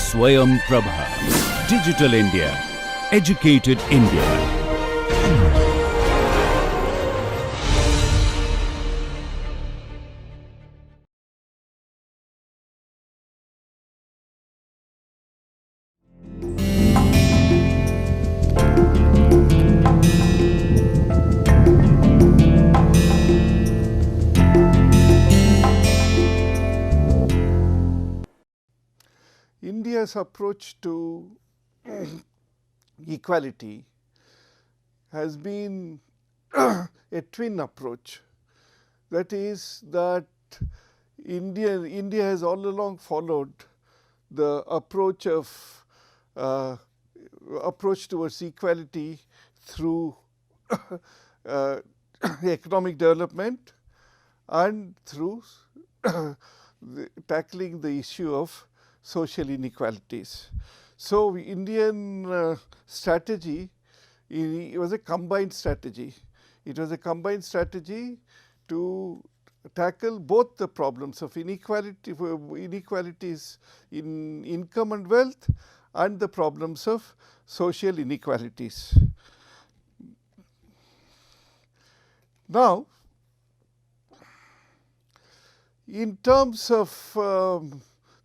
Swayam Prabha. Digital India. Educated India. India's approach to equality has been a twin approach. That is that India has all along followed the approach of approach towards equality through economic development and through tackling the issue of social inequalities. So, Indian strategy, it was a combined strategy. It was a combined strategy to tackle both the problems of inequalities in income and wealth and the problems of social inequalities. Now, in terms of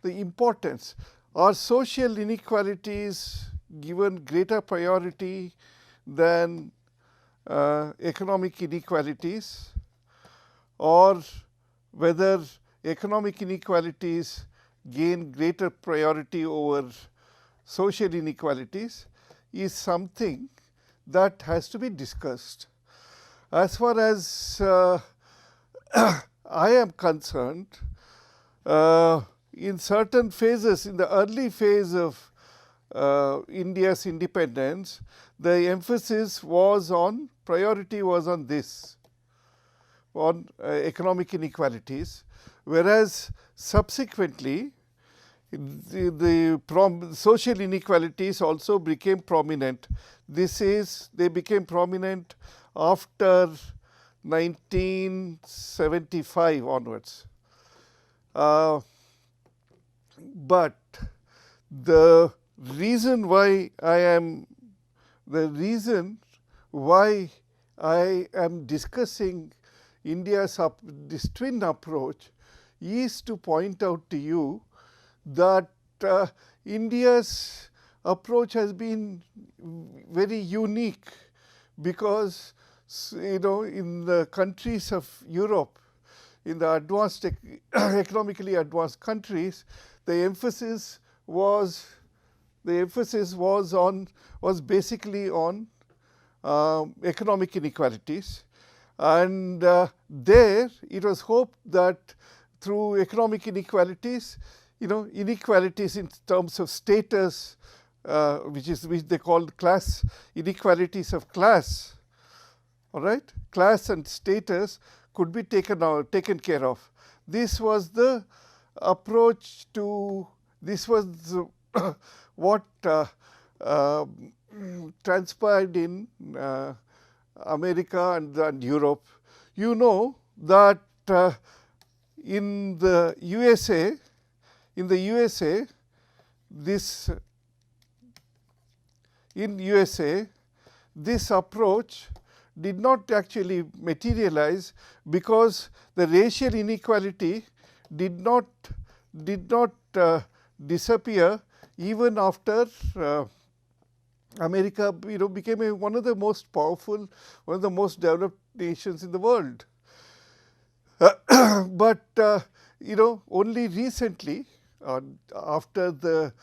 the importance, are social inequalities given greater priority than economic inequalities, or whether economic inequalities gain greater priority over social inequalities is something that has to be discussed. As far as I am concerned, in certain phases, in the early phase of India's independence, the emphasis was on, priority was on this, on economic inequalities, whereas subsequently the social inequalities also became prominent. They became prominent after 1975 onwards. But the reason why I am discussing India's this twin approach is to point out to you that India's approach has been very unique, because in the countries of Europe, in the advanced economically advanced countries, the emphasis was basically on economic inequalities, and there it was hoped that through economic inequalities, inequalities in terms of status, which they called class inequalities of class, all right, class and status could be taken care of. This was the approach to, this was what transpired in America and Europe. You know that in the USA, this approach did not actually materialize, because the racial inequality did not disappear even after America became one of the most powerful, one of the most developed nations in the world. But only recently, after the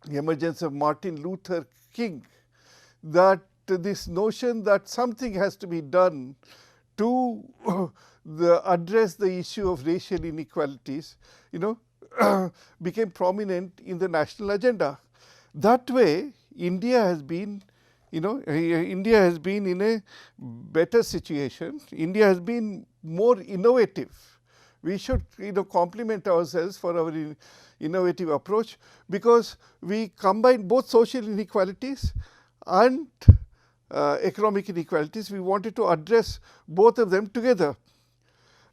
emergence of Martin Luther King, that this notion that something has to be done to address the issue of racial inequalities, became prominent in the national agenda. That way, India has been in a better situation. India has been more innovative. We should compliment ourselves for our innovative approach, because we combine both social inequalities and economic inequalities. We wanted to address both of them together.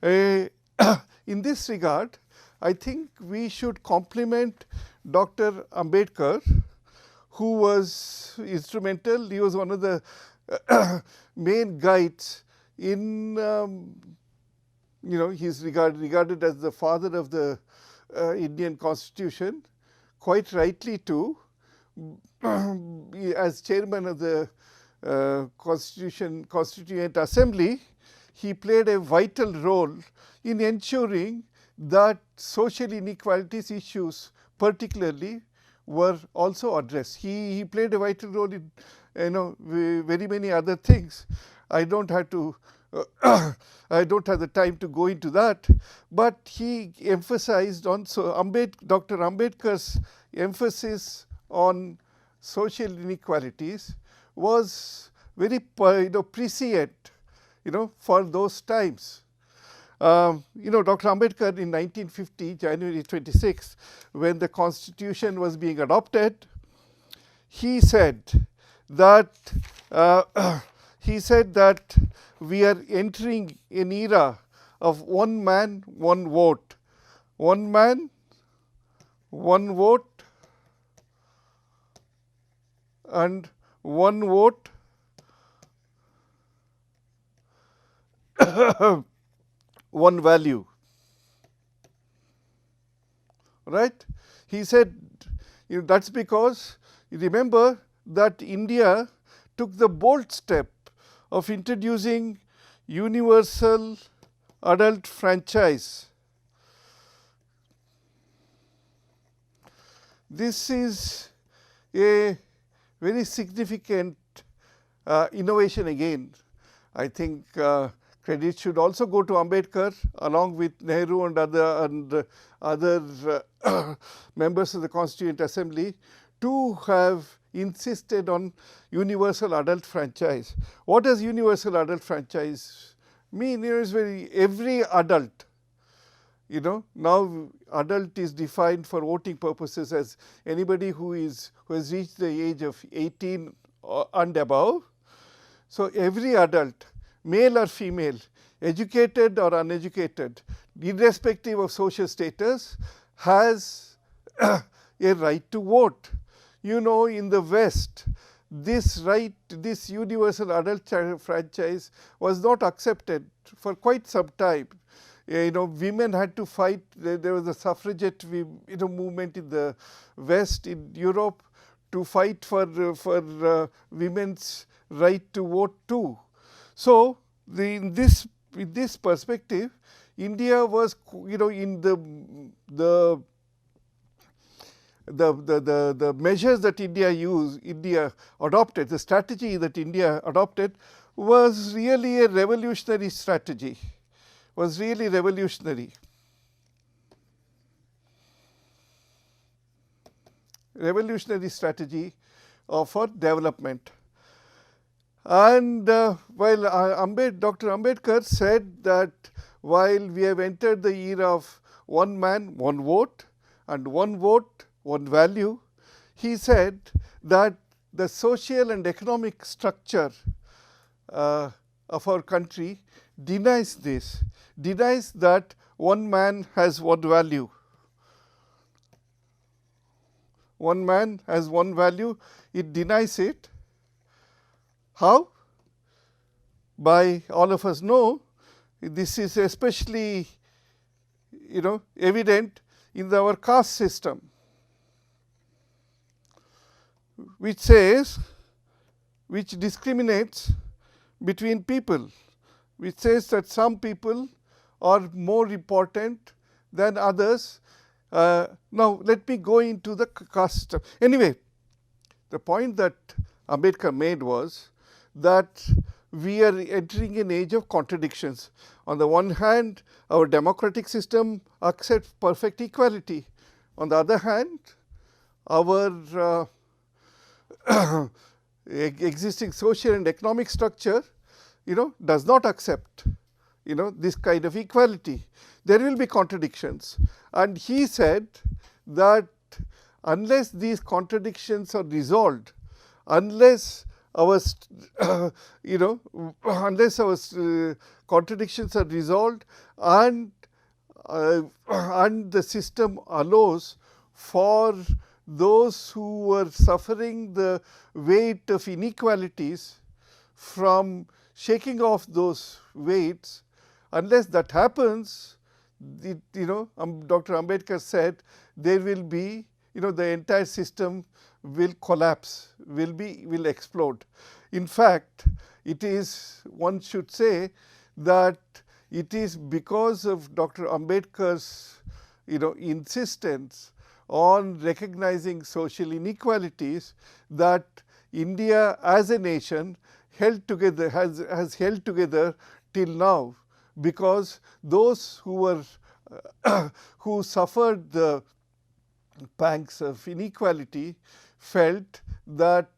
In this regard, I think we should compliment Dr. Ambedkar, who was instrumental. He was one of the main guides in, he is regarded as the father of the Indian Constitution, quite rightly too. As chairman of the Constituent Assembly, he played a vital role in ensuring that social inequalities issues particularly were also addressed. He played a vital role in very many other things. I don't have to I don't have the time to go into that, but he emphasized on Dr. Ambedkar's emphasis on social inequalities was very prescient for those times. Dr. Ambedkar in 1950, January 26, when the Constitution was being adopted, he said that we are entering an era of one man, one vote. One man, one vote, and one vote one value, right? He said, that's because you remember that India took the bold step of introducing universal adult franchise. This is a very significant innovation again. I think credit should also go to Ambedkar along with Nehru and other members of the Constituent Assembly to have insisted on universal adult franchise. What does universal adult franchise mean? It's every adult. Now adult is defined for voting purposes as anybody who has reached the age of 18 and above. So every adult, male or female, educated or uneducated, irrespective of social status, has a right to vote. In the West, this universal adult franchise was not accepted for quite some time. Women had to fight. There was a suffragette movement in the West, in Europe, to fight for women's right to vote too. So, in this perspective, India was, in the measures that India adopted, the strategy that India adopted was really a revolutionary strategy. Was really revolutionary. Revolutionary strategy for development. And while Dr. Ambedkar said that while we have entered the era of one man, one vote, and one vote, one value, he said that the social and economic structure of our country denies this, denies that one man has one value. One man has one value, it denies it. How? By all of us know, this is especially evident in our caste system, which discriminates between people, which says that some people are more important than others. Now, let me go into the caste system. Anyway, the point that Ambedkar made was that we are entering an age of contradictions. On the one hand, our democratic system accepts perfect equality. On the other hand, our existing social and economic structure, does not accept, this kind of equality. There will be contradictions. And he said that unless these contradictions are resolved, unless our contradictions are resolved and and the system allows for those who were suffering the weight of inequalities from shaking off those weights. Unless that happens, Dr. Ambedkar said there will be, the entire system will collapse, will explode. In fact, it is, one should say that it is because of Dr. Ambedkar's, insistence on recognizing social inequalities that India as a nation held together, has held together till now, because those who were who suffered the pangs of inequality felt that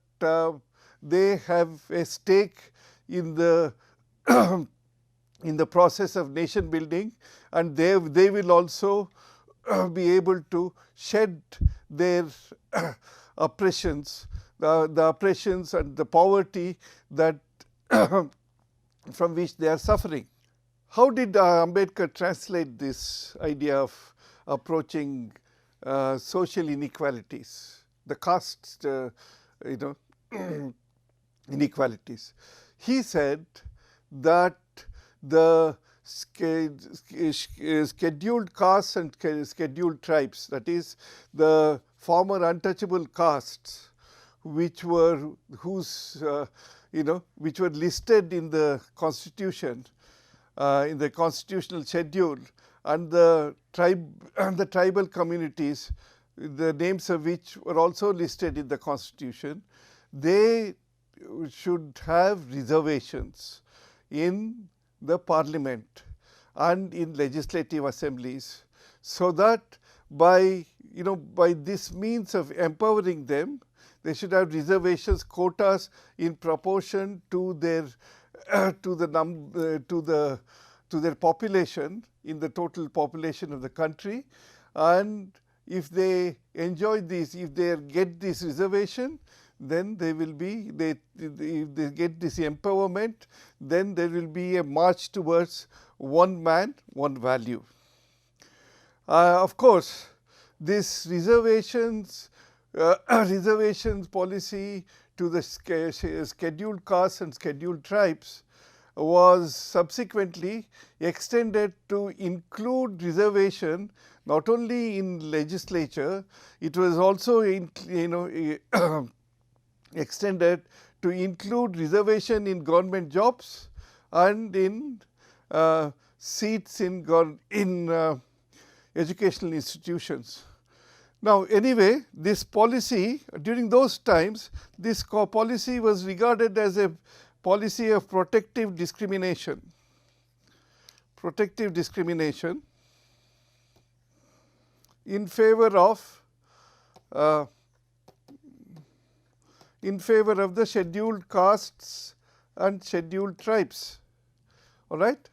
they have a stake in the in the process of nation building, and they will also be able to shed their oppressions, the oppressions and the poverty that from which they are suffering. How did Ambedkar translate this idea of approaching social inequalities, the caste inequalities? He said that the scheduled castes and scheduled tribes, that is, the former untouchable castes, which were which were listed in the Constitution, in the constitutional schedule, and the tribal communities, the names of which were also listed in the Constitution, they should have reservations in the parliament and in legislative assemblies, so that by this means of empowering them, they should have reservations, quotas in proportion to their to their population, in the total population of the country. And if they enjoy this, if they get this reservation, then they will be, if they get this empowerment, then there will be a march towards one man, one value. Of course, this reservations policy to the scheduled castes and scheduled tribes was subsequently extended to include reservation not only in legislature, it was also extended to include reservation in government jobs and in seats in educational institutions. Now, anyway, this policy during those times, this policy was regarded as a policy of protective discrimination. Protective discrimination in favor of the scheduled castes and scheduled tribes. All right.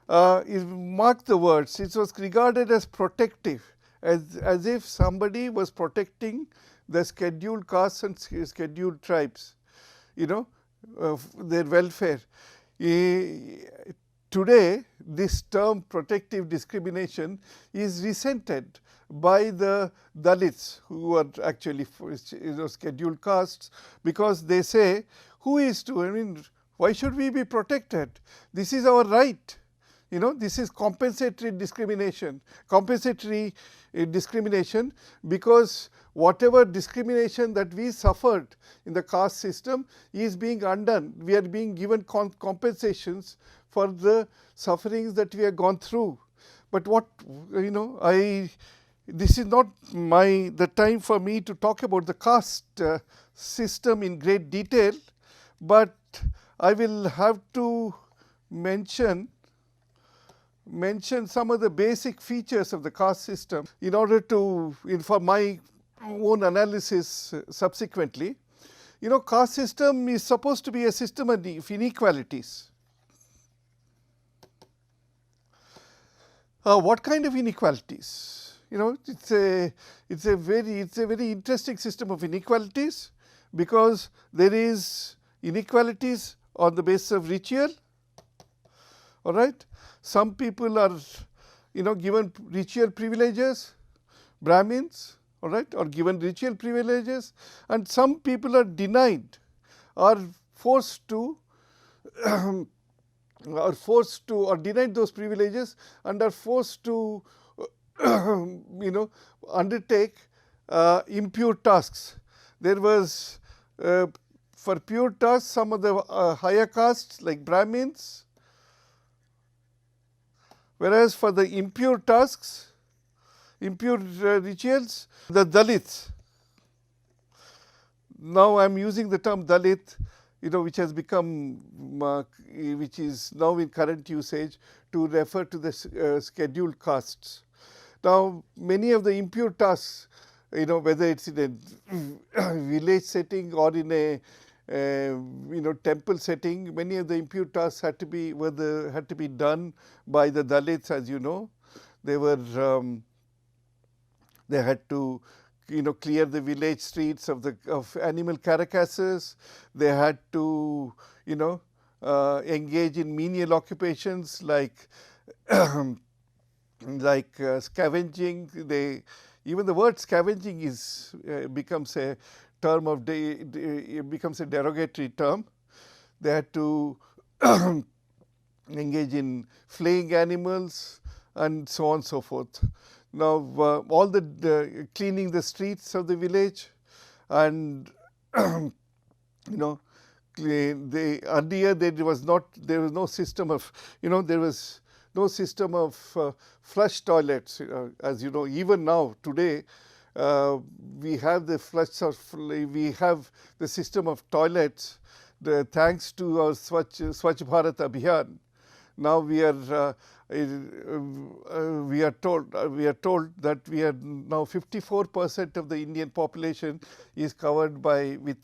Mark the words. It was regarded as protective, as if somebody was protecting the scheduled castes and scheduled tribes, their welfare. Today, this term protective discrimination is resented by the Dalits, who are actually scheduled castes, because they say, who is to, why should we be protected? This is our right. This is compensatory discrimination, because whatever discrimination that we suffered in the caste system is being undone. We are being given compensations for the sufferings that we have gone through. But this is not the time for me to talk about the caste system in great detail, but I will have to mention some of the basic features of the caste system in order to, for my own analysis subsequently. Caste system is supposed to be a system of inequalities. What kind of inequalities? It's a very interesting system of inequalities, because there is inequalities on the basis of ritual. All right. Some people are, given ritual privileges, Brahmins, all right, or given ritual privileges, and some people are denied, are forced to or denied those privileges and are forced to undertake impure tasks. There was for pure tasks some of the higher castes like Brahmins, whereas for the impure tasks, impure rituals, the Dalits. Now I am using the term Dalit, which has become, which is now in current usage to refer to the scheduled castes. Now many of the impure tasks, whether it's in a village setting or in a temple setting, many of the impure tasks had to be done by the Dalits, as you know. They were they had to clear the village streets of animal carcasses. They had to engage in menial occupations like scavenging. Even the word scavenging becomes a term of becomes a derogatory term. They had to engage in flaying animals and so on and so forth. Now all the cleaning the streets of the village, and earlier there was no system of flush toilets. As you know, even now today we have the system of toilets thanks to our Swachh Bharat Abhiyan. Now we are told that we are now 54% of the Indian population is covered with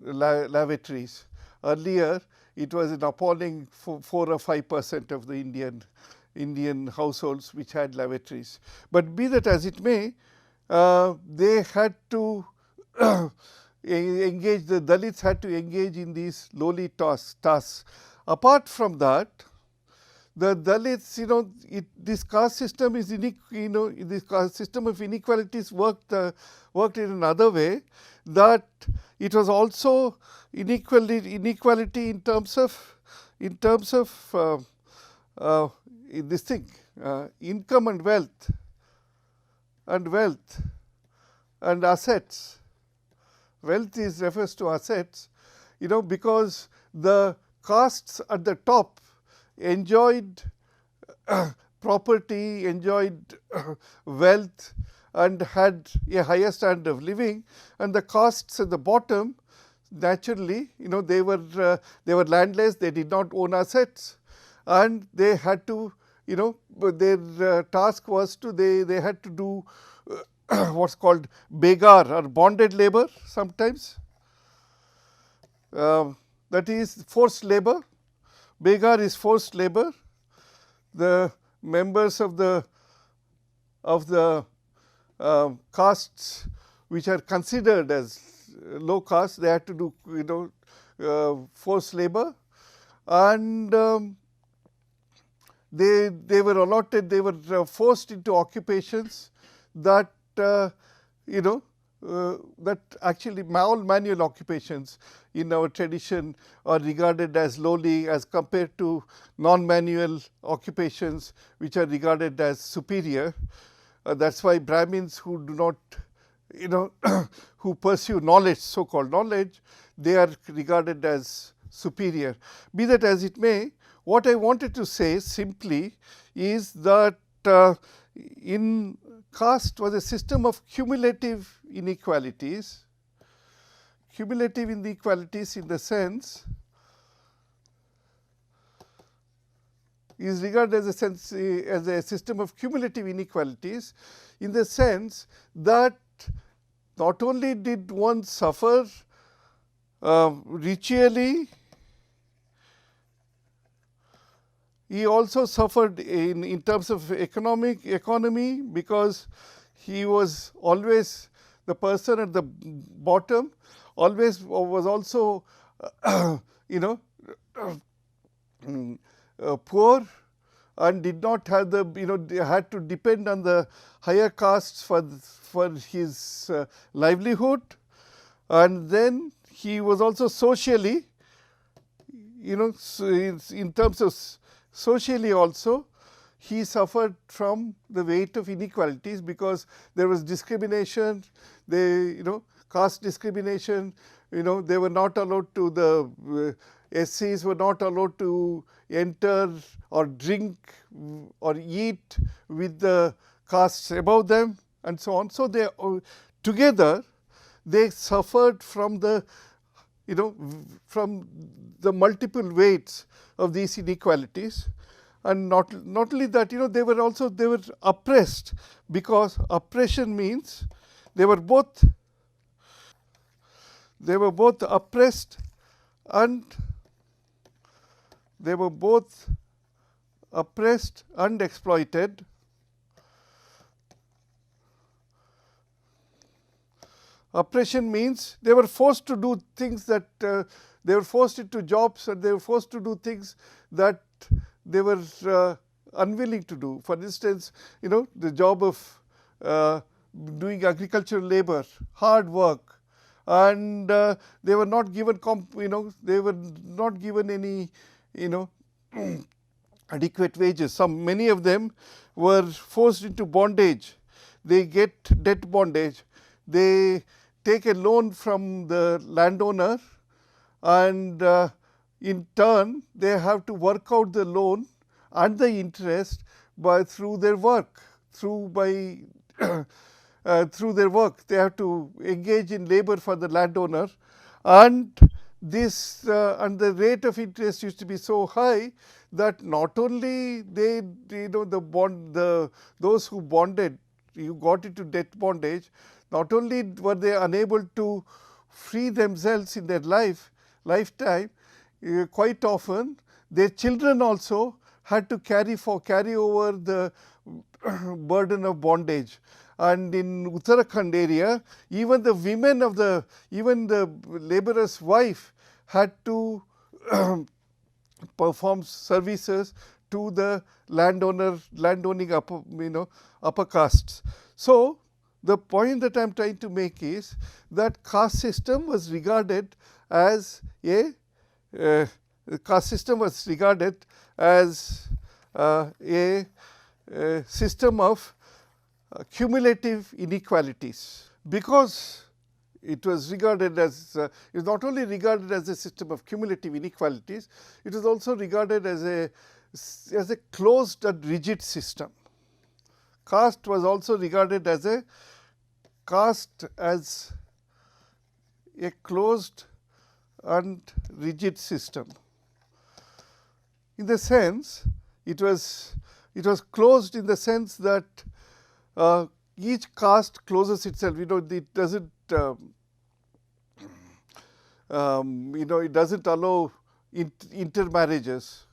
lavatories. Earlier it was an appalling 4 or 5% of the Indian households which had lavatories. But be that as it may, they had to engage, the Dalits had to engage in these lowly tasks. Apart from that, the Dalits, this caste system is this caste system of inequalities worked in another way, that it was also inequality in terms of this thing, income and wealth and assets. Wealth refers to assets, because the castes at the top enjoyed property, enjoyed wealth, and had a higher standard of living, and the castes at the bottom, naturally, they were landless. They did not own assets, and they had to, their task was they had to do what's called begar or bonded labor sometimes. That is forced labor. Begar is forced labor. The members of the castes which are considered as low caste, they had to do forced labor, and they were allotted. They were forced into occupations that that actually all manual occupations in our tradition are regarded as lowly as compared to non-manual occupations which are regarded as superior. That's why Brahmins who do not, who pursue knowledge, so-called knowledge, they are regarded as superior. Be that as it may, what I wanted to say simply is that in caste was a system of cumulative inequalities. Cumulative inequalities in the sense is regarded as a system of cumulative inequalities, in the sense that not only did one suffer ritually, he also suffered in terms of economy, because he was always the person at the bottom, always was also poor, and did not have the, they had to depend on the higher castes for his livelihood. And then he was also socially, so in terms of socially also, he suffered from the weight of inequalities, because there was discrimination, caste discrimination. They were not allowed to, the SCs were not allowed to enter or drink or eat with the castes above them, and so on. So they together they suffered from the, from the multiple weights of these inequalities. And not only that, they were oppressed, because oppression means they were both oppressed and exploited. Oppression means they were forced to do things that they were forced into jobs, and they were forced to do things that they were unwilling to do. For instance, the job of doing agricultural labor, hard work, and they were not given they were not given any adequate wages. Many of them were forced into bondage. They get debt bondage. They take a loan from the landowner, and in turn they have to work out the loan and the interest through their work. Through their work, they have to engage in labor for the landowner, and this and the rate of interest used to be so high that not only those who bonded, you got into debt bondage, not only were they unable to free themselves in their lifetime, quite often their children also had to carry over the burden of bondage. And in Uttarakhand area, even the laborer's wife had to perform services to the landowning upper castes. So the point that I am trying to make is that caste system was regarded as a system of cumulative inequalities, because it was regarded as it is not only regarded as a system of cumulative inequalities, it is also regarded as a closed and rigid system. Caste was also regarded as a closed and rigid system. In the sense, it was closed in the sense that each caste closes itself. It doesn't it doesn't allow intermarriages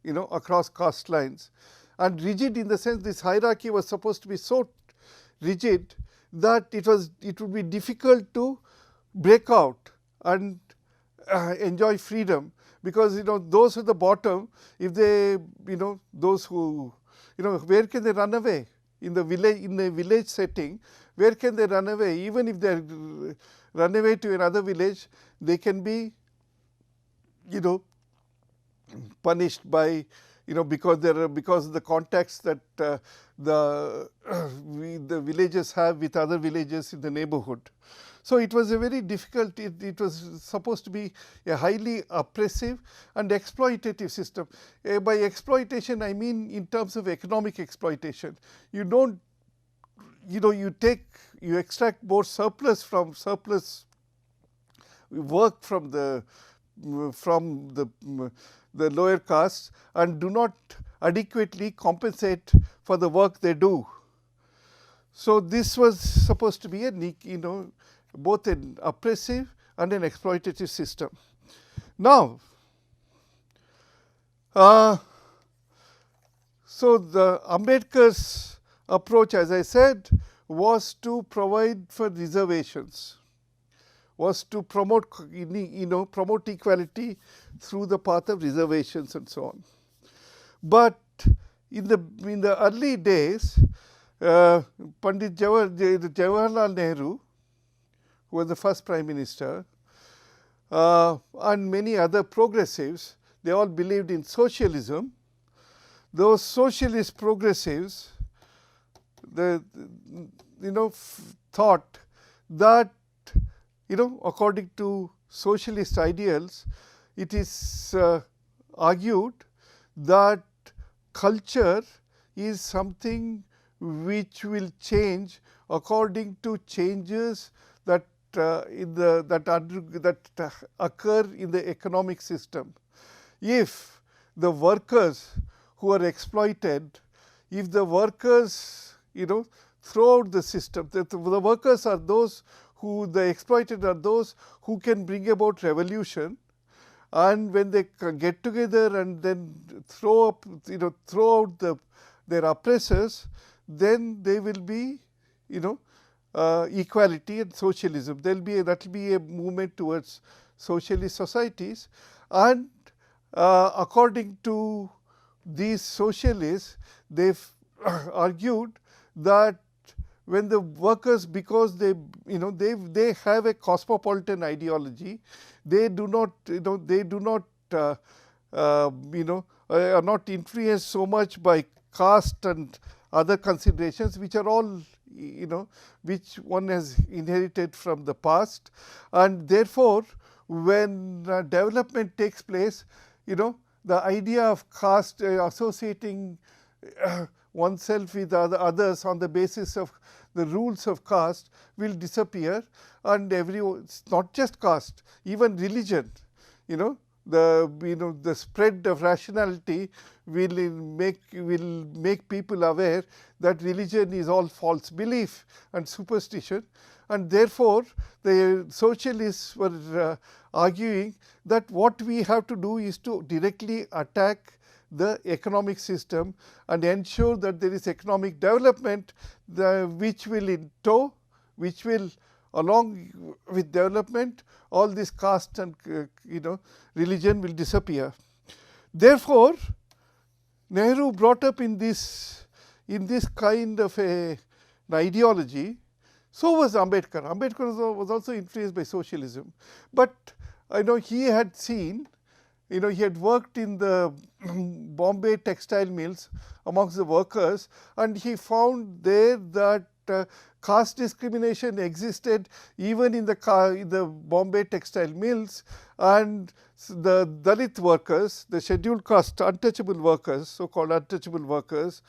across caste lines. And rigid in the sense, this hierarchy was supposed to be so rigid that it would be difficult to break out and enjoy freedom, because those at the bottom, if they those who where can they run away in the village setting? Where can they run away? Even if they run away to another village, they can be punished by because of the contacts that the villages have with other villages in the neighborhood. So it was a very difficult, it was supposed to be a highly oppressive and exploitative system. By exploitation, I mean in terms of economic exploitation. You don't, you extract more surplus work from the lower castes, and do not adequately compensate for the work they do. So this was supposed to be both an oppressive and an exploitative system. Now, so the Ambedkar's approach, as I said, was to provide for reservations, was to promote equality through the path of reservations and so on. But in the early days, Pandit Jawaharlal Nehru, who was the first Prime Minister, and many other progressives, they all believed in socialism. Those socialist progressives, thought that, according to socialist ideals, it is argued that culture is something which will change according to changes that occur in the economic system. If the workers who are exploited, if the workers, throughout the system, the workers are those who, the exploited are those who can bring about revolution, and when they get together and then throw out their oppressors, then there will be, equality and socialism. That will be a movement towards socialist societies, and according to these socialists, they've argued that when the workers, because they have a cosmopolitan ideology, they do not are not influenced so much by caste and other considerations, which are all which one has inherited from the past, and therefore when development takes place, the idea of caste, associating oneself with others on the basis of the rules of caste, will disappear, and it's not just caste, even religion, the spread of rationality will make people aware that religion is all false belief and superstition, and therefore the socialists were arguing that what we have to do is to directly attack the economic system and ensure that there is economic development, which will along with development, all this caste and religion will disappear. Therefore, Nehru brought up in this kind of an ideology. So was Ambedkar. Ambedkar was also influenced by socialism, but he had seen, he had worked in the Bombay textile mills amongst the workers, and he found there that caste discrimination existed even in the Bombay textile mills, and the Dalit workers, the scheduled caste untouchable workers, so-called untouchable workers,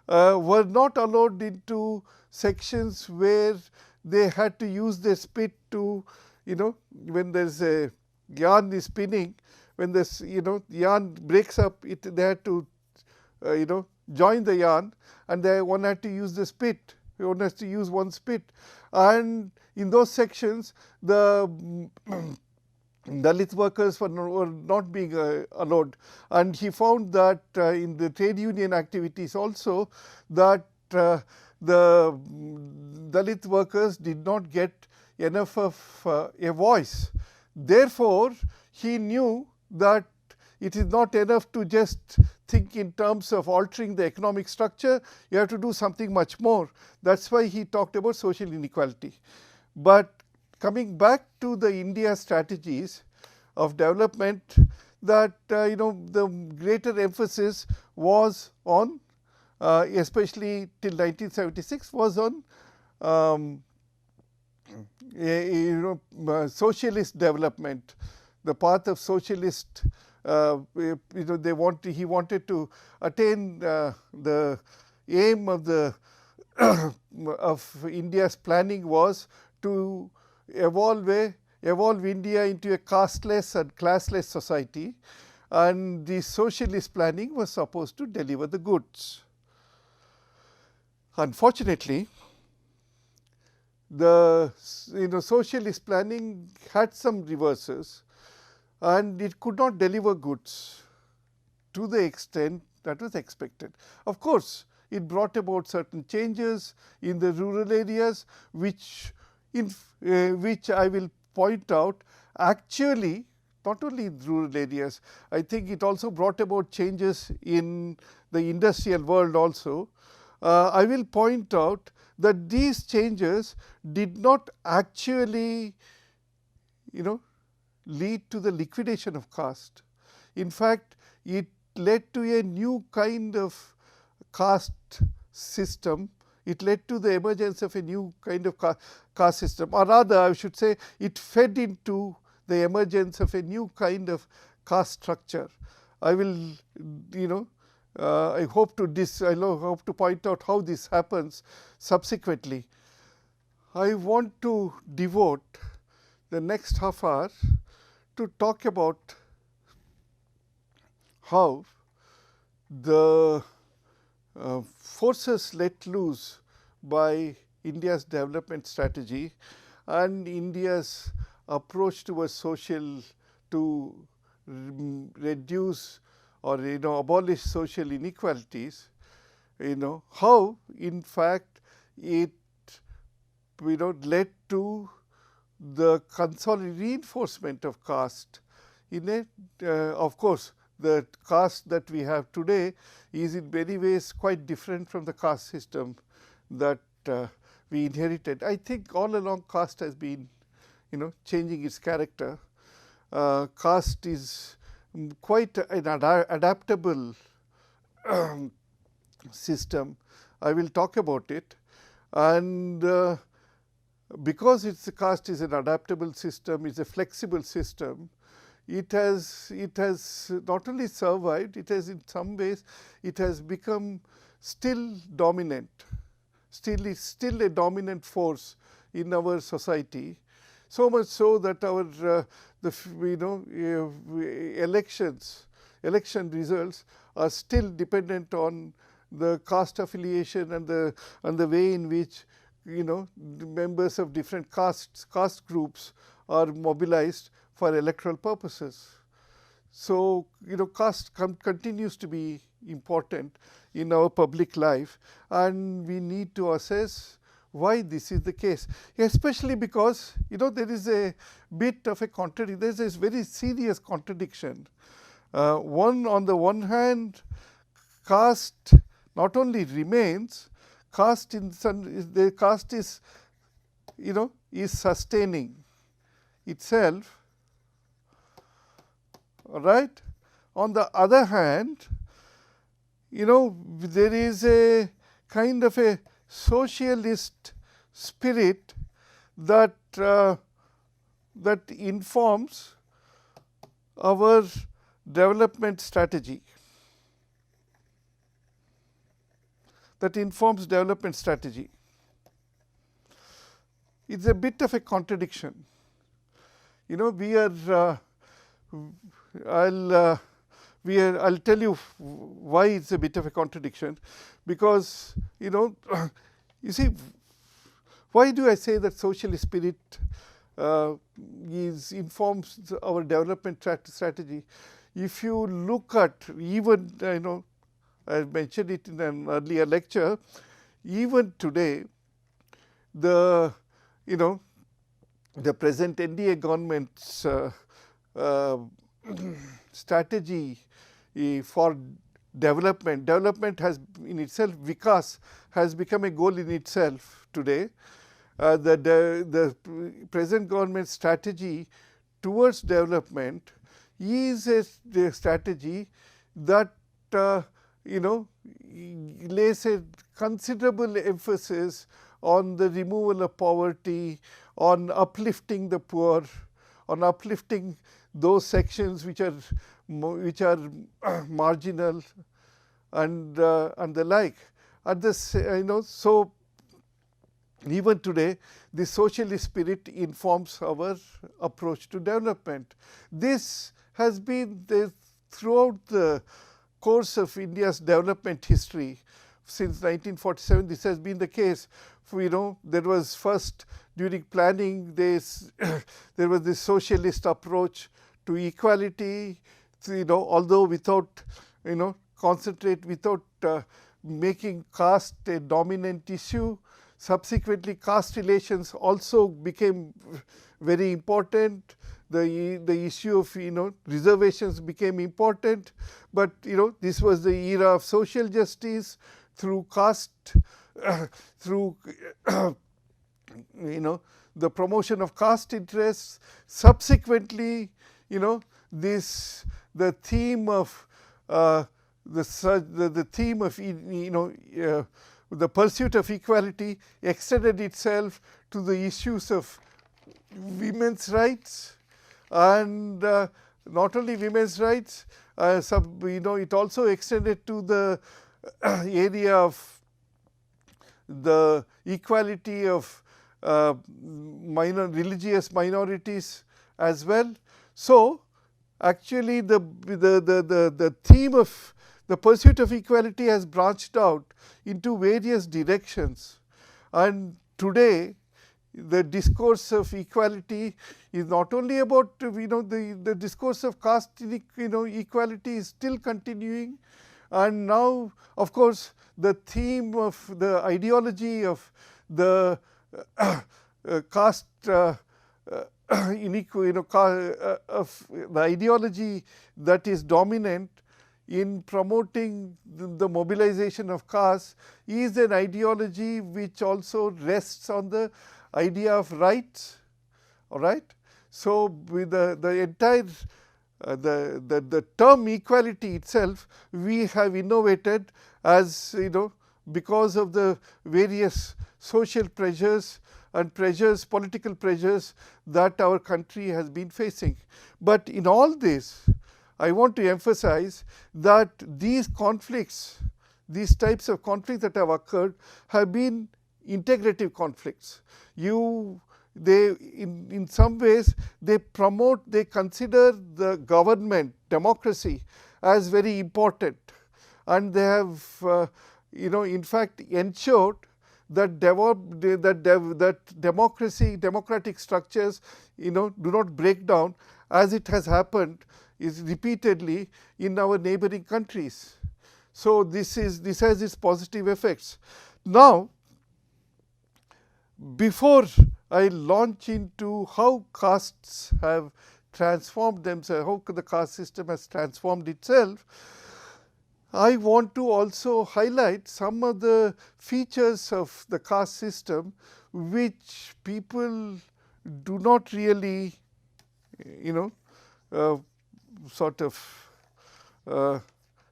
were not allowed into sections where they had to use their spit to, when there's a yarn is spinning, when this yarn breaks up, they had to join the yarn, and one had to use the spit. One has to use one spit, and in those sections, the Dalit workers were not being allowed. And he found that in the trade union activities also, that the Dalit workers did not get enough of a voice. Therefore, he knew that it is not enough to just think in terms of altering the economic structure, you have to do something much more. That's why he talked about social inequality. But coming back to the India strategies of development, that the greater emphasis was on, especially till 1976, was on socialist development, the path of socialist. He wanted to attain the aim of of India's planning was to evolve India into a casteless and classless society, and the socialist planning was supposed to deliver the goods. Unfortunately, the socialist planning had some reverses, and it could not deliver goods to the extent that was expected. Of course, it brought about certain changes in the rural areas, which I will point out actually not only in rural areas. I think it also brought about changes in the industrial world also. I will point out that these changes did not actually, lead to the liquidation of caste. In fact, it led to a new kind of caste system. It led to the emergence of a new kind of caste system, or rather I should say it fed into the emergence of a new kind of caste structure. I will, I hope to point out how this happens subsequently. I want to devote the next half hour to talk about how the forces let loose by India's development strategy and India's approach towards social to reduce or abolish social inequalities, how in fact it led to the reinforcement of caste in of course, the caste that we have today is in many ways quite different from the caste system that we inherited. I think all along caste has been, changing its character. Caste is quite an adaptable system. I will talk about it, and because caste is an adaptable system, it's a flexible system. It has not only survived, it has in some ways it has become still dominant. It's still a dominant force in our society. So much so that our election results are still dependent on the caste affiliation and the way in which members of different caste groups are mobilized for electoral purposes. So, caste continues to be important in our public life, and we need to assess why this is the case, especially because there is a bit of a contradiction. There is this very serious contradiction. On the one hand, caste not only remains, caste is sustaining itself. All right. On the other hand, there is a kind of a socialist spirit that informs our development strategy. It's a bit of a contradiction. We are. I'll tell you why it's a bit of a contradiction, because you see, why do I say that socialist spirit informs our development strategy? If you look at even I mentioned it in an earlier lecture, even today the present NDA government's strategy for development has in itself, Vikas has become a goal in itself today. The present government strategy towards development is a strategy that lays a considerable emphasis on the removal of poverty, on uplifting the poor, on uplifting those sections which are marginal and the like. At this, so even today, the socialist spirit informs our approach to development. This has been throughout the course of India's development history. Since 1947, this has been the case. There was first during planning, there was this socialist approach to equality, although without making caste a dominant issue. Subsequently, caste relations also became very important. the issue of reservations became important, but this was the era of social justice through caste, through the promotion of caste interests. Subsequently, the theme of the theme of the pursuit of equality extended itself to the issues of women's rights, and not only women's rights, it also extended to the area of the equality of religious minorities as well. So, actually the theme of the pursuit of equality has branched out into various directions, and today the discourse of equality is not only about the discourse of caste equality is still continuing, and now of course the theme of the ideology of the caste of the ideology that is dominant in promoting the mobilization of caste is an ideology which also rests on the idea of rights. All right. So, with the entire the term equality itself we have innovated as because of the various social pressures and political pressures that our country has been facing. But in all this, I want to emphasize that these conflicts, these types of conflicts that have occurred have been integrative conflicts. In some ways they consider the government, democracy as very important, and they have in fact ensured that democratic structures do not break down, as it has happened is repeatedly in our neighboring countries. So, this has its positive effects. Now, before I launch into how castes have transformed themselves, how the caste system has transformed itself, I want to also highlight some of the features of the caste system which people do not really sort of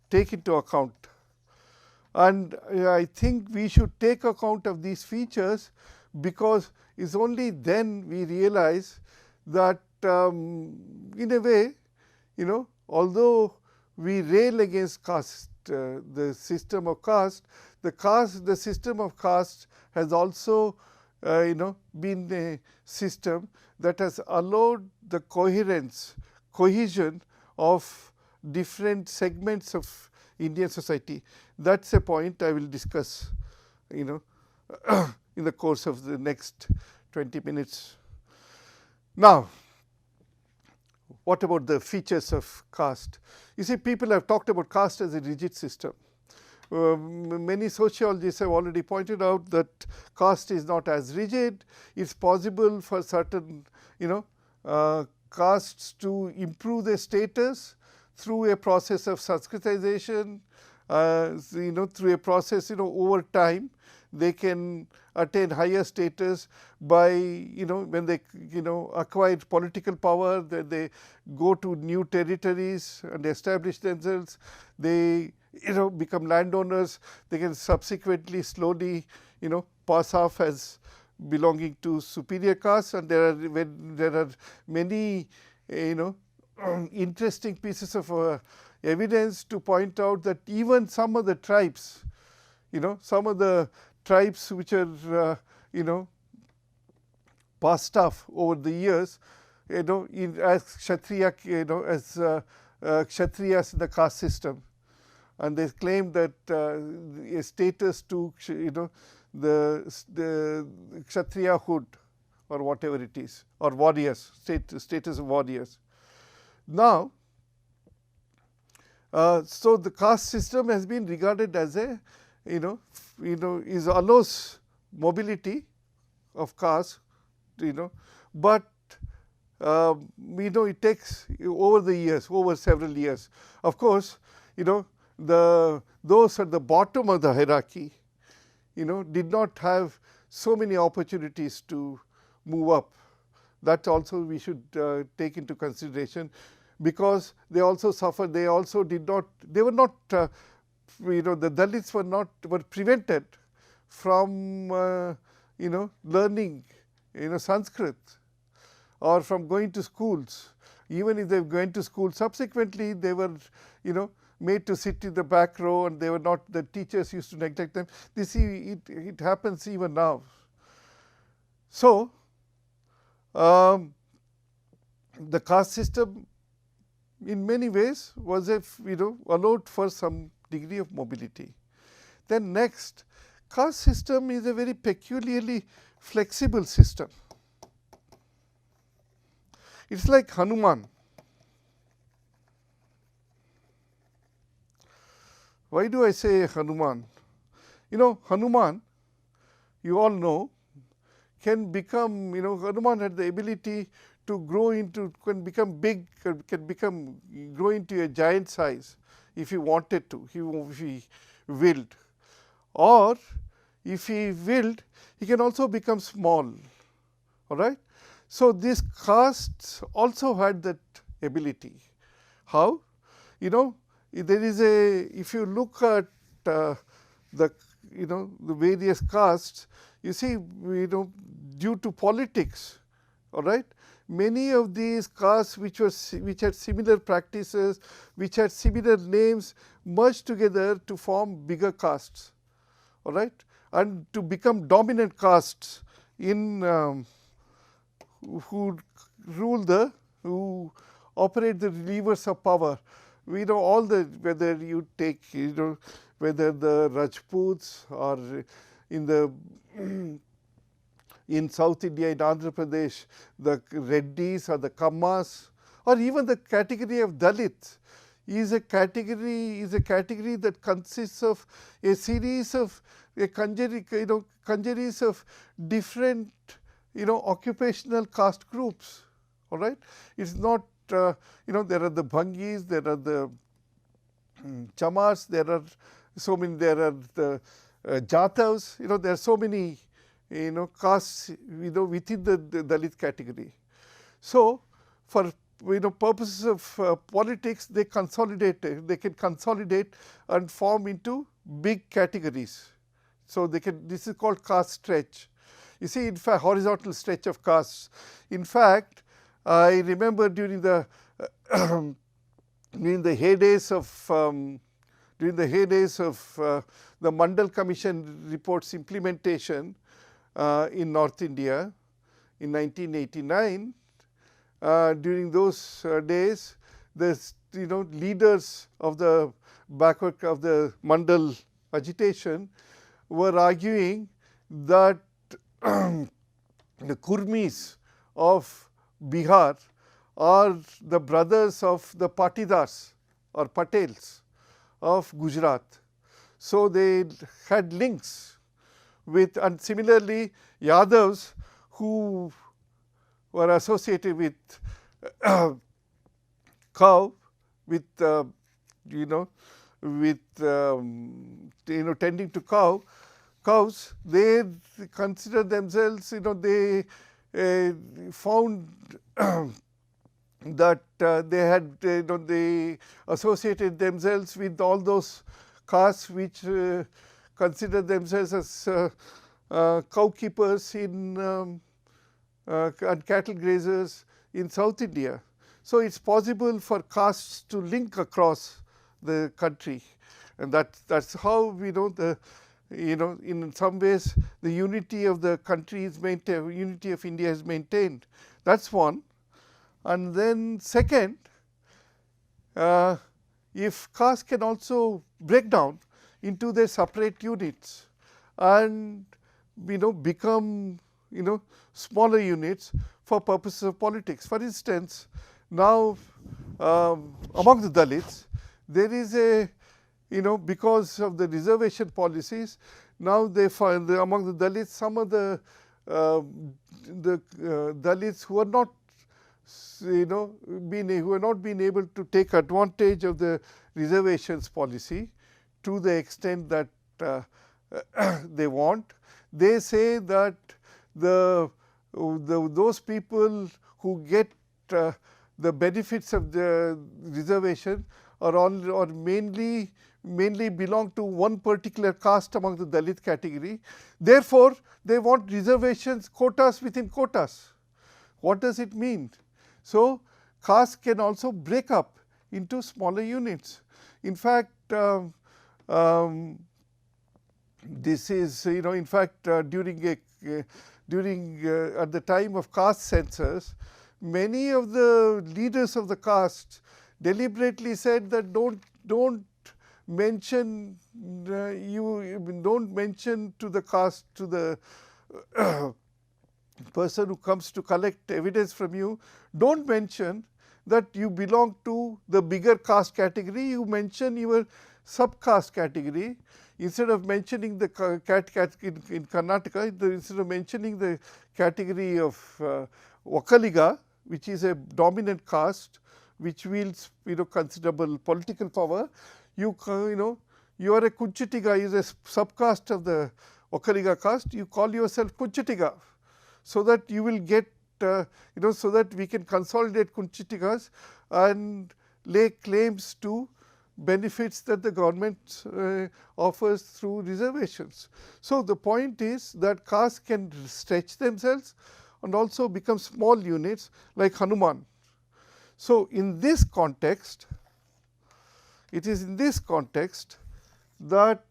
take into account. And I think we should take account of these features, because it's only then we realize that in a way although we rail against caste, the system of caste, the system of caste has also been a system that has allowed the cohesion of different segments of Indian society. That is a point I will discuss in the course of the next 20 minutes. Now, what about the features of caste? You see, people have talked about caste as a rigid system. Many sociologists have already pointed out that caste is not as rigid. It is possible for certain castes to improve their status through a process of Sanskritization, through a process over time. They can attain higher status by when they acquire political power, that they go to new territories and establish themselves. They become landowners. They can subsequently slowly pass off as belonging to superior castes, and there are many interesting pieces of evidence to point out that even some of the tribes, which are passed off over the years, as Kshatriya, as Kshatriyas in the caste system, and they claim that a status to the Kshatriyahood or whatever it is, or warriors, status of warriors. Now, so the caste system has been regarded as a allows mobility of caste, but we know it takes over the years, over several years. Of course, those at the bottom of the hierarchy, did not have so many opportunities to move up. That also we should take into consideration, because they also suffered. They also did not. They were not. The Dalits were prevented from learning Sanskrit, or from going to schools. Even if they were going to school, subsequently they were made to sit in the back row, and they were not. The teachers used to neglect them. It happens even now. So the caste system, in many ways, was allowed for some degree of mobility. Then next, caste system is a very peculiarly flexible system. It's like Hanuman. Why do I say Hanuman? Hanuman, you all know, can become, Hanuman had the ability to grow into, can become big, grow into a giant size if he wanted to, if he willed. Or if he willed, he can also become small. All right? So these castes also had that ability. How? There is if you look at the various castes, you see, due to politics, all right, many of these castes which had similar practices, which had similar names, merged together to form bigger castes, all right, and to become dominant castes in who operate the levers of power. We know all whether you take, whether the Rajputs or in South India, in Andhra Pradesh, the Reddys or the Kammas, or even the category of Dalits is a category that consists of a series of congeries of different occupational caste groups. All right, it's not there are the Bhangis, there are the Chamars, there are the Jatavs. There are so many castes within the Dalit category. So for purposes of politics, they can consolidate and form into big categories. So this is called caste stretch. You see, in fact, horizontal stretch of castes. In fact, I remember during the heydays of the Mandal Commission report's implementation in North India in 1989. During those days, the leaders of the Mandal agitation were arguing that the Kurmis of Bihar are the brothers of the Patidars or Patels of Gujarat. So they had links with, and similarly Yadavs who were associated with cow, with tending to cows, they consider themselves, they found that they associated themselves with all those castes which consider themselves as cow keepers and cattle grazers in South India. So it's possible for castes to link across the country, and that's how we know in some ways the unity of the country is maintained, unity of India is maintained. That's one. And then second, if castes can also break down into their separate units and become smaller units for purposes of politics. For instance, now among the Dalits, there is a because of the reservation policies, now they find among the Dalits, some of the Dalits who are not who have not been able to take advantage of the reservations policy to the extent that they want. They say that those people who get the benefits of the reservation are mainly belong to one particular caste among the Dalit category. Therefore, they want reservations, quotas within quotas. What does it mean? So, castes can also break up into smaller units. In fact, this is in fact during at the time of caste census, many of the leaders of the castes deliberately said that don't mention don't mention to the caste, to the person who comes to collect evidence from you, don't mention that you belong to the bigger caste category. You mention your subcaste category. Instead of mentioning the in Karnataka, instead of mentioning the category of Vakaliga, which is a dominant caste, which wields considerable political power, you are a Kunchitiga, is a subcaste of the Vakaliga caste. You call yourself Kunchitiga, so that you will get so that we can consolidate Kunchitigas and lay claims to benefits that the government offers through reservations. So, the point is that castes can stretch themselves and also become small units like Hanuman. So, in this context, it is in this context that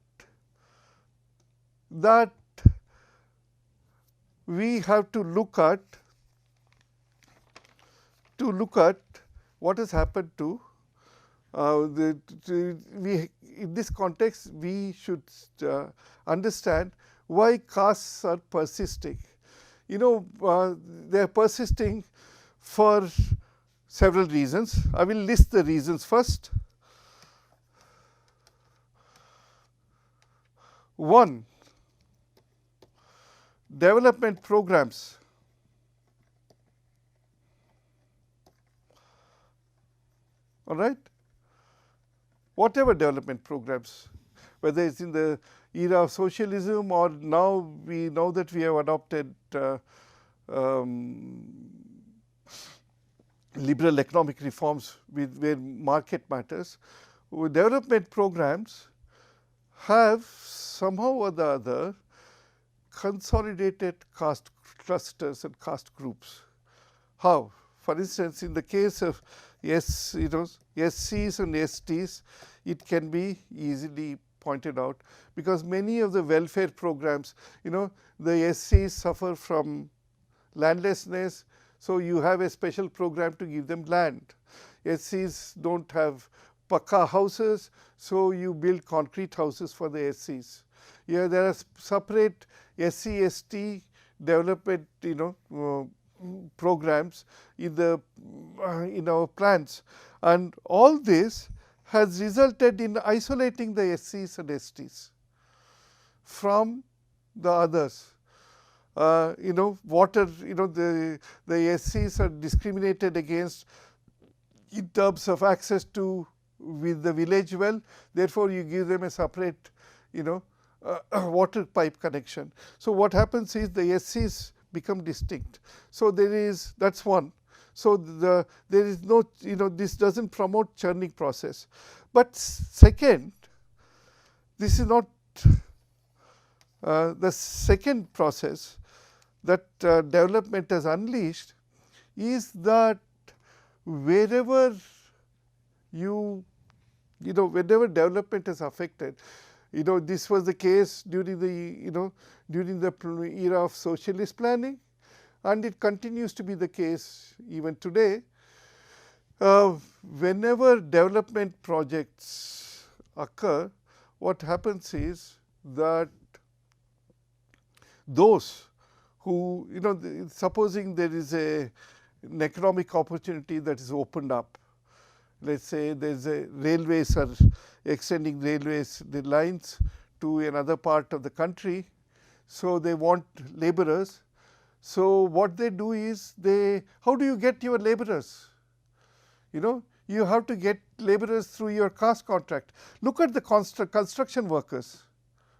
we have to look at what has happened to in this context, we should understand why castes are persisting. They are persisting for several reasons. I will list the reasons first. One, development programs. All right. Whatever development programs, whether it's in the era of socialism or now we know that we have adopted liberal economic reforms where market matters, development programs have somehow or the other consolidated caste clusters and caste groups. How? For instance, in the case of SCs and STs, it can be easily pointed out, because many of the welfare programs, the SCs suffer from landlessness, so you have a special program to give them land. SCs don't have pakka houses, so you build concrete houses for the SCs. There are separate SC, ST development, programs in our plans, and all this has resulted in isolating the SCs and STs from the others. Water, the SCs are discriminated against in terms of access to with the village well. Therefore, you give them a separate, water pipe connection. So, what happens is the SCs become distinct. So, that's one. So, there is no, this does not promote churning process. But second, this is not the second process that development has unleashed is that wherever whenever development is affected, this was the case during the era of socialist planning, and it continues to be the case even today. Whenever development projects occur, what happens is that those who, supposing there is an economic opportunity that is opened up, let's say there is a railways are extending the lines to another part of the country, so they want laborers. So what they do is how do you get your laborers? You have to get laborers through your caste contract. Look at the construction workers.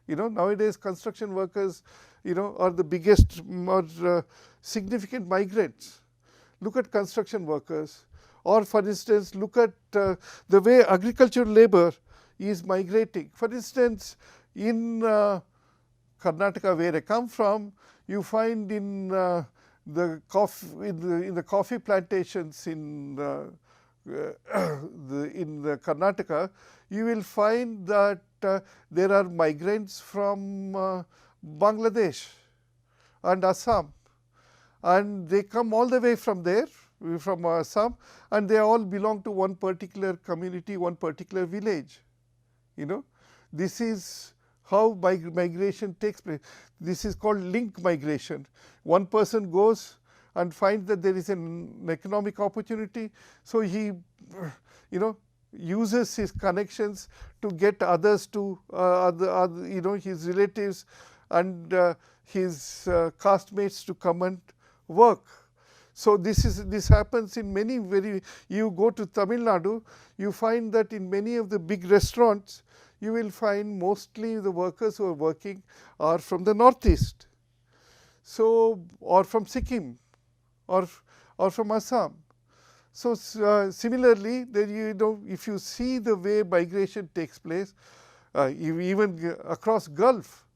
Nowadays construction workers, are the biggest or significant migrants. Look at construction workers, or for instance, look at the way agricultural labor is migrating. For instance, in Karnataka, where I come from, you find in the coffee plantations in the Karnataka, you will find that there are migrants from Bangladesh and Assam, and they come all the way from there, from Assam, and they all belong to one particular community, one particular village. This is how migration takes place. This is called link migration. One person goes and finds that there is an economic opportunity, so he uses his connections to get others to his relatives and his castmates to come and work. So this happens in many you go to Tamil Nadu, you find that in many of the big restaurants, you will find mostly the workers who are working are from the northeast, so or from Sikkim, or from Assam. So similarly, then if you see the way migration takes place, even across Gulf,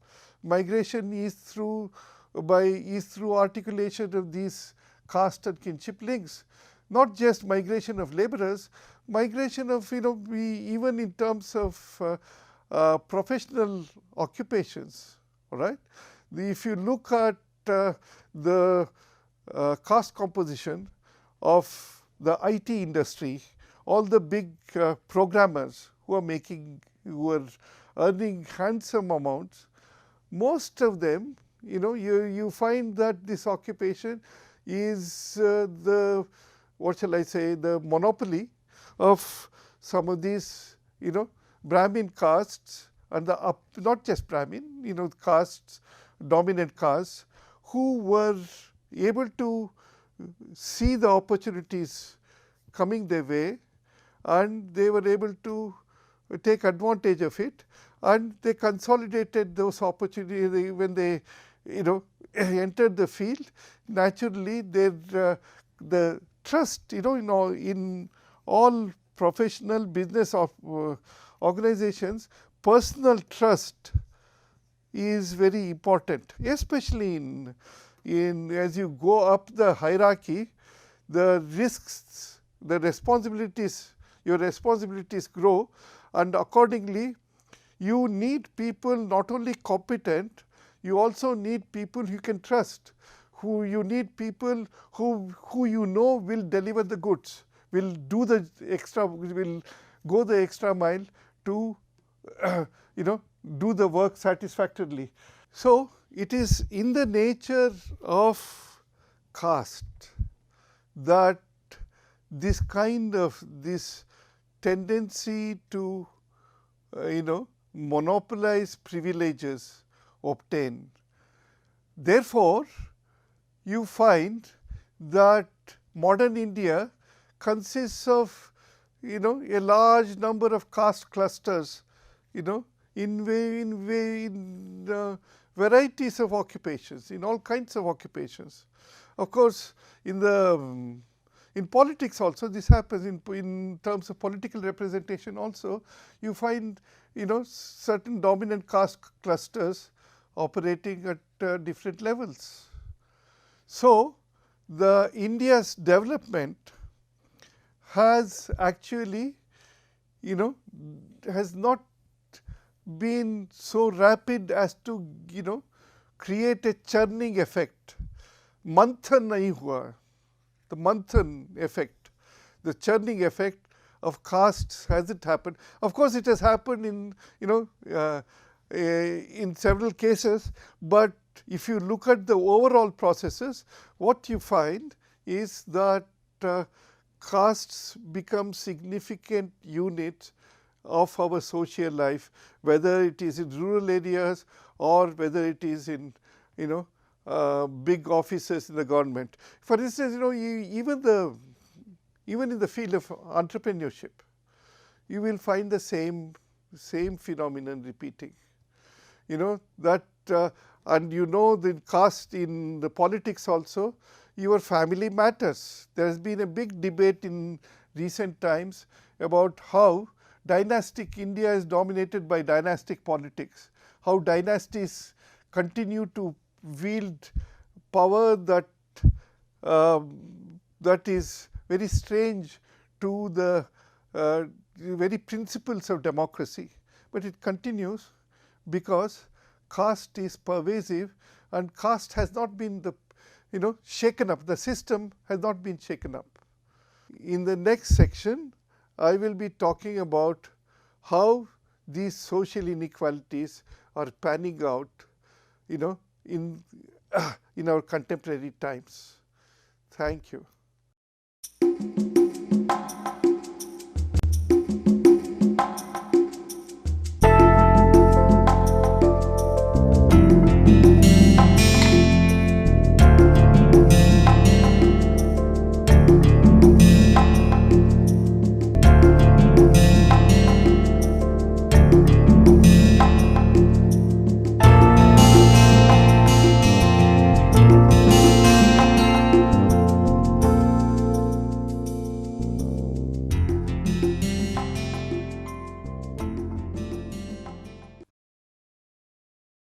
migration is through articulation of these caste and kinship links. Not just migration of laborers, migration of even in terms of professional occupations. All right. If you look at the caste composition of the IT industry, all the big programmers who are earning handsome amounts, most of them, you find that this occupation is the monopoly of some of these, Brahmin castes, and not just Brahmin, castes, dominant castes, who were able to see the opportunities coming their way, and they were able to take advantage of it, and they consolidated those opportunities when they entered the field. Naturally, the trust in all professional business organizations, personal trust is very important, especially in as you go up the hierarchy, the risks, the responsibilities, your responsibilities grow, and accordingly you need people not only competent, you also need people you can trust, you need people who will deliver the goods, will go the extra mile to do the work satisfactorily. So it is in the nature of caste that this tendency to monopolize privileges obtain. Therefore, you find that modern India consists of a large number of caste clusters, in varieties of occupations, in all kinds of occupations. Of course, in politics also this happens. In terms of political representation also, you find certain dominant caste clusters operating at different levels. So the India's development has actually has not been so rapid as to create a churning effect. Manthan nahi hua. The Manthan effect, the churning effect of castes hasn't happened. Of course, it has happened in several cases, but if you look at the overall processes, what you find is that castes become significant units of our social life, whether it is in rural areas or whether it is in big offices in the government. For instance, even in the field of entrepreneurship, you will find the same phenomenon repeating. That and the caste in the politics also, your family matters. There has been a big debate in recent times about how dynastic India is dominated by dynastic politics, how dynasties continue to wield power that is very strange to the very principles of democracy, but it continues because caste is pervasive and caste has not been shaken up. The system has not been shaken up. In the next section, I will be talking about how these social inequalities are panning out, in our contemporary times. Thank you.